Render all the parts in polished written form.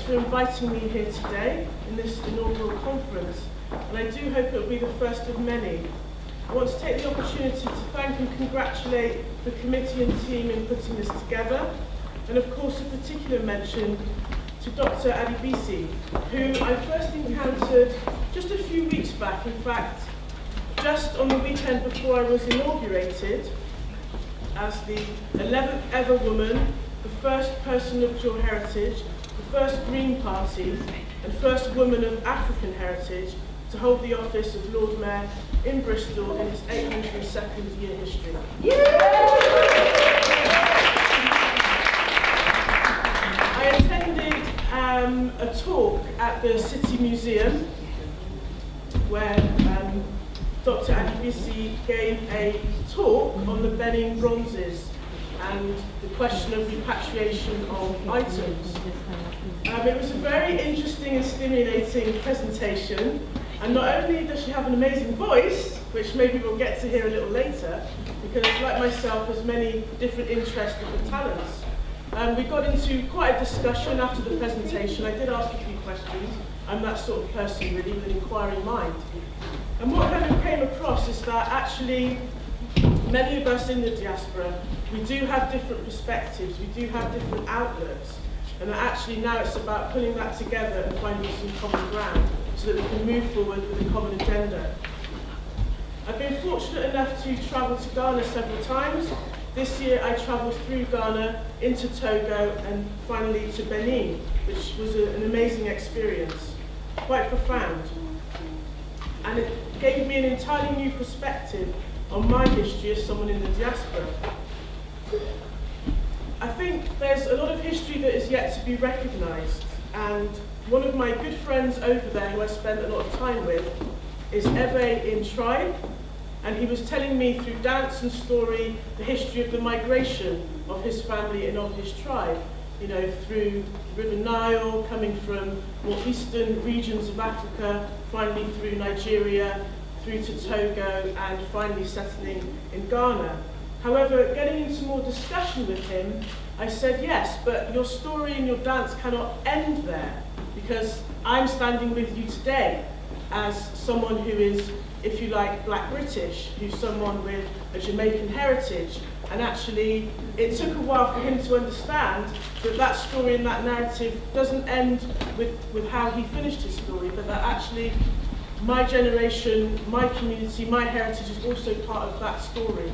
for inviting me here today in this inaugural conference, and I do hope it will be the first of many. I want to take the opportunity to thank and congratulate the committee and team in putting this together, and of course a particular mention to Dr. Adebisi, who I first encountered just a few weeks back. In fact, just on the weekend before I was inaugurated as the 11th ever woman, the first person of dual heritage, the first Green Party, and first woman of African heritage to hold the office of Lord Mayor in Bristol in its 802nd year history. I attended a talk at the City Museum where Dr. Adebisi gave a talk on the Benin bronzes and the question of repatriation of items. It was a very interesting and stimulating presentation, and not only does she have an amazing voice, which maybe we'll get to hear a little later, because like myself has many different interests and talents. We got into quite a discussion after the presentation. I did ask a few questions. I'm that sort of person really with an inquiring mind. And what kind of came across is that actually many of us in the diaspora, we do have different perspectives, we do have different outlooks, and that actually now it's about pulling that together and finding some common ground so that we can move forward with a common agenda. I've been fortunate enough to travel to Ghana several times. This year I travelled through Ghana into Togo and finally to Benin, which was an amazing experience, quite profound. And it gave me an entirely new perspective on my history as someone in the diaspora. I think there's a lot of history that is yet to be recognised, and one of my good friends over there who I spent a lot of time with is Eve in Tribe, and he was telling me through dance and story the history of the migration of his family and of his tribe, you know, through the River Nile, coming from more eastern regions of Africa, finally through Nigeria, through to Togo, and finally settling in Ghana. However, getting into more discussion with him, I said, yes, but your story and your dance cannot end there, because I'm standing with you today as someone who is, if you like, Black British, who's someone with a Jamaican heritage. And actually, it took a while for him to understand that that story and that narrative doesn't end with how he finished his story, but that actually my generation, my community, my heritage is also part of that story.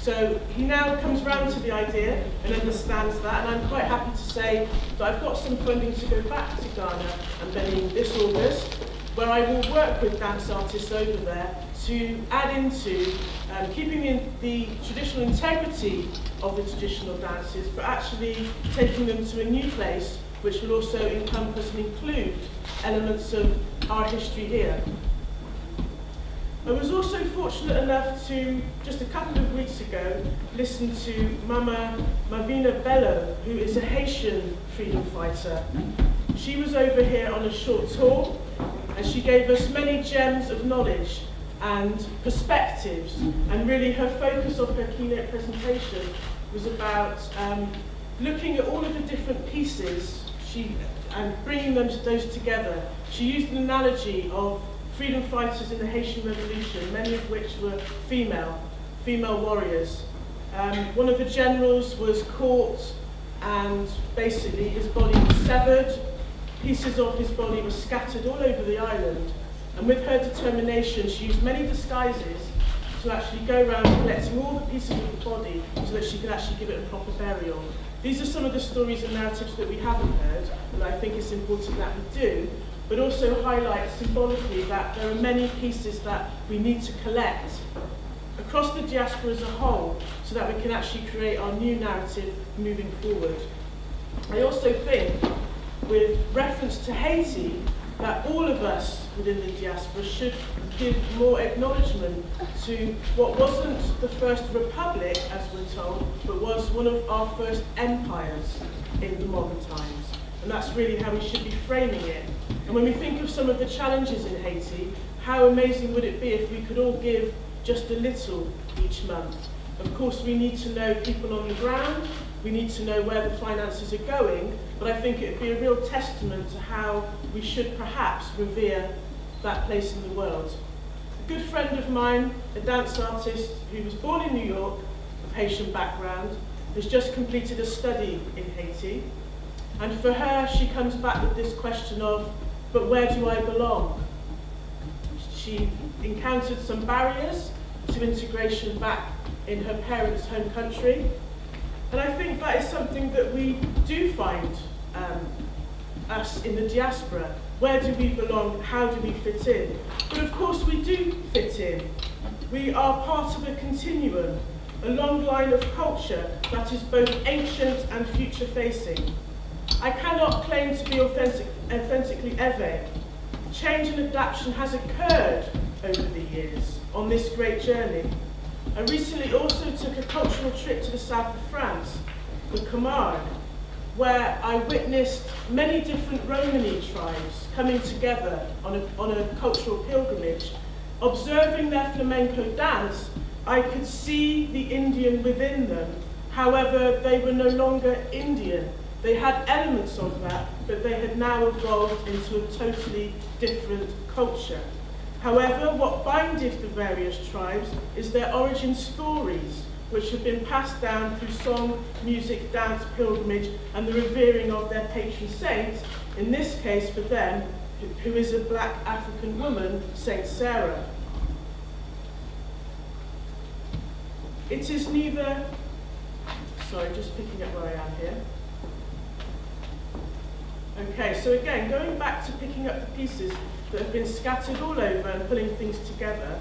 So he now comes round to the idea and understands that, and I'm quite happy to say that I've got some funding to go back to Ghana and Benin this August, where I will work with dance artists over there to add into keeping in the traditional integrity of the traditional dances, but actually taking them to a new place which will also encompass and include elements of our history here. I was also fortunate enough to, just a couple of weeks ago, listen to Mama Mavina Bello, who is a Haitian freedom fighter. She was over here on a short tour, and she gave us many gems of knowledge and perspectives, and really her focus of her keynote presentation was about looking at all of the different pieces and bringing those together. She used an analogy of freedom fighters in the Haitian Revolution, many of which were female warriors. One of the generals was caught and basically his body was severed, pieces of his body were scattered all over the island, and with her determination she used many disguises to actually go around collecting all the pieces of the body so that she could actually give it a proper burial. These are some of the stories and narratives that we haven't heard, and I think it's important that we do, but also highlight symbolically that there are many pieces that we need to collect across the diaspora as a whole so that we can actually create our new narrative moving forward. I also think, with reference to Haiti, that all of us within the diaspora should give more acknowledgement to what wasn't the first republic, as we're told, but was one of our first empires in the modern times. And that's really how we should be framing it. And when we think of some of the challenges in Haiti, how amazing would it be if we could all give just a little each month? Of course, we need to know people on the ground, we need to know where the finances are going, but I think it would be a real testament to how we should perhaps revere that place in the world. A good friend of mine, a dance artist who was born in New York, of Haitian background, has just completed a study in Haiti. And for her, she comes back with this question of, but where do I belong? She encountered some barriers to integration back in her parents' home country. And I think that is something that we do find us in the diaspora. Where do we belong? How do we fit in? But of course we do fit in. We are part of a continuum, a long line of culture that is both ancient and future-facing. I cannot claim to be authentically Ewe. Change and adaptation has occurred over the years on this great journey. I recently also took a cultural trip to the south of France, the Cllr, where I witnessed many different Romani tribes coming together on a cultural pilgrimage. Observing their flamenco dance, I could see the Indian within them. However, they were no longer Indian. They had elements of that, but they had now evolved into a totally different culture. However, what bindeth the various tribes is their origin stories, which have been passed down through song, music, dance, pilgrimage, and the revering of their patron saint, in this case for them, who is a black African woman, Saint Sarah. It is neither, sorry, just picking up where I am here. Okay, so again, going back to picking up the pieces that have been scattered all over and pulling things together,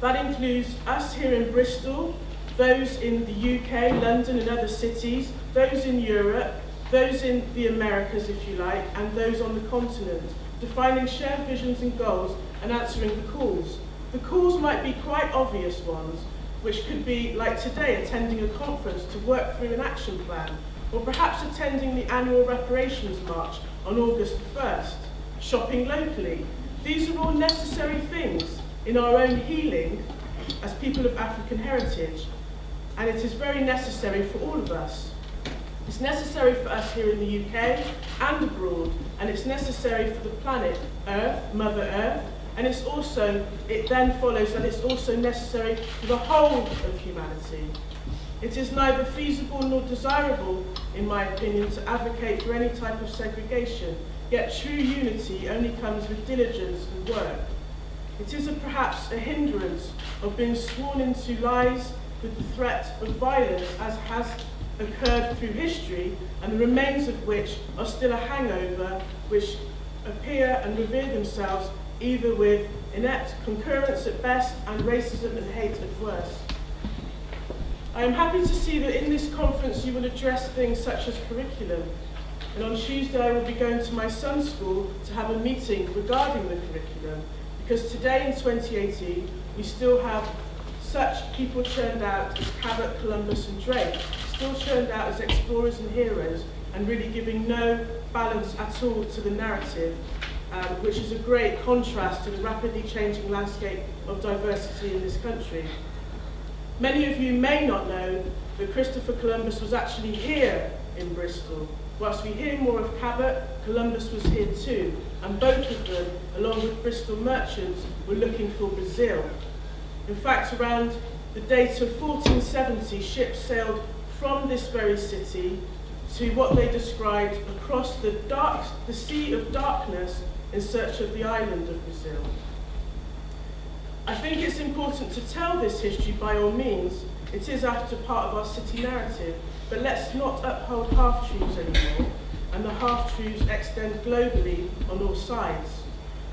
that includes us here in Bristol, those in the UK, London and other cities, those in Europe, those in the Americas, if you like, and those on the continent, defining shared visions and goals and answering the calls. The calls might be quite obvious ones, which could be, like today, attending a conference to work through an action plan, or perhaps attending the annual reparations march on August 1st, shopping locally. These are all necessary things in our own healing as people of African heritage, and it is very necessary for all of us. It's necessary for us here in the UK and abroad, and it's necessary for the planet Earth, Mother Earth, and it then follows that it's also necessary for the whole of humanity. It is neither feasible nor desirable, in my opinion, to advocate for any type of segregation, yet true unity only comes with diligence and work. It is perhaps a hindrance of being sworn into lies with the threat of violence, as has occurred through history, and the remains of which are still a hangover, which appear and revere themselves either with inept concurrence at best and racism and hate at worst. I am happy to see that in this conference you will address things such as curriculum. And on Tuesday I will be going to my son's school to have a meeting regarding the curriculum, because today in 2018 we still have such people churned out as Cabot, Columbus and Drake, still churned out as explorers and heroes, and really giving no balance at all to the narrative, which is a great contrast to the rapidly changing landscape of diversity in this country. Many of you may not know that Christopher Columbus was actually here in Bristol. Whilst we hear more of Cabot, Columbus was here too, and both of them, along with Bristol merchants, were looking for Brazil. In fact, around the date of 1470, ships sailed from this very city to what they described across the sea of darkness in search of the island of Brazil. I think it's important to tell this history by all means. It is after part of our city narrative, but let's not uphold half-truths anymore, and the half-truths extend globally on all sides.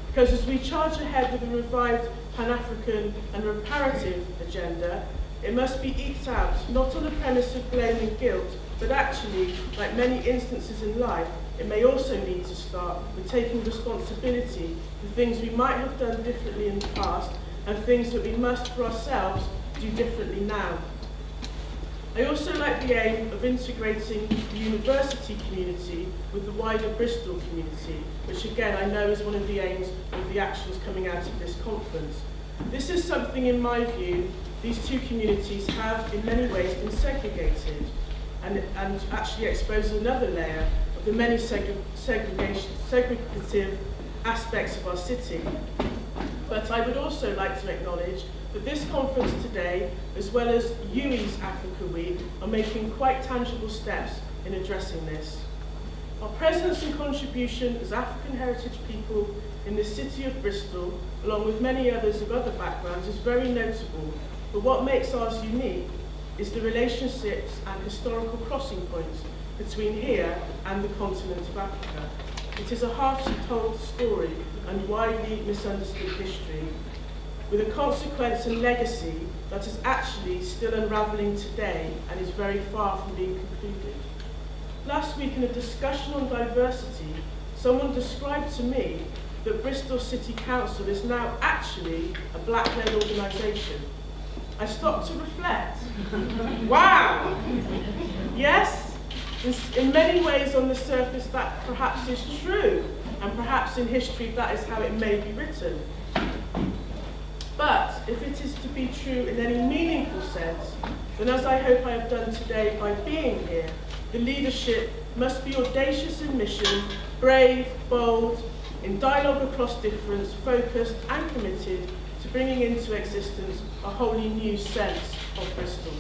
Because as we charge ahead with a revived Pan-African and reparative agenda, it must be eked out, not on the premise of blame and guilt, but actually, like many instances in life, it may also need to start with taking responsibility for things we might have done differently in the past and things that we must for ourselves do differently now. I also like the aim of integrating the university community with the wider Bristol community, which again I know is one of the aims of the actions coming out of this conference. This is something, in my view, these two communities have in many ways been segregated, and actually exposes another layer of the many segregative aspects of our city. But I would also like to acknowledge that this conference today, as well as UWI's Africa Week, are making quite tangible steps in addressing this. Our presence and contribution as African heritage people in the city of Bristol, along with many others of other backgrounds, is very notable. But what makes ours unique is the relationships and historical crossing points between here and the continent of Africa. It is a half-told story and widely misunderstood history, with a consequence and legacy that is actually still unravelling today and is very far from being concluded. Last week, in a discussion on diversity, someone described to me that Bristol City Council is now actually a black-led organisation. I stopped to reflect. Wow! Yes, in many ways on the surface that perhaps is true, and perhaps in history that is how it may be written. But if it is to be true in any meaningful sense, then as I hope I have done today by being here, the leadership must be audacious in mission, brave, bold, in dialogue across difference, focused and committed to bringing into existence a wholly new sense of Bristol.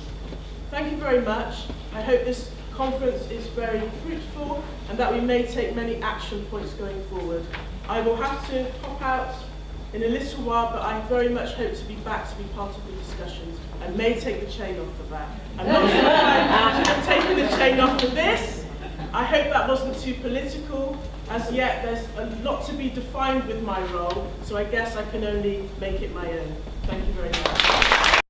Thank you very much. I hope this conference is very fruitful and that we may take many action points going forward. I will have to pop out in a little while, but I very much hope to be back to be part of the discussions and may take the chain off for that. I'm not sure if I should have taken the chain off for this. I hope that wasn't too political. As yet, there's a lot to be defined with my role, so I guess I can only make it my own. Thank you very much.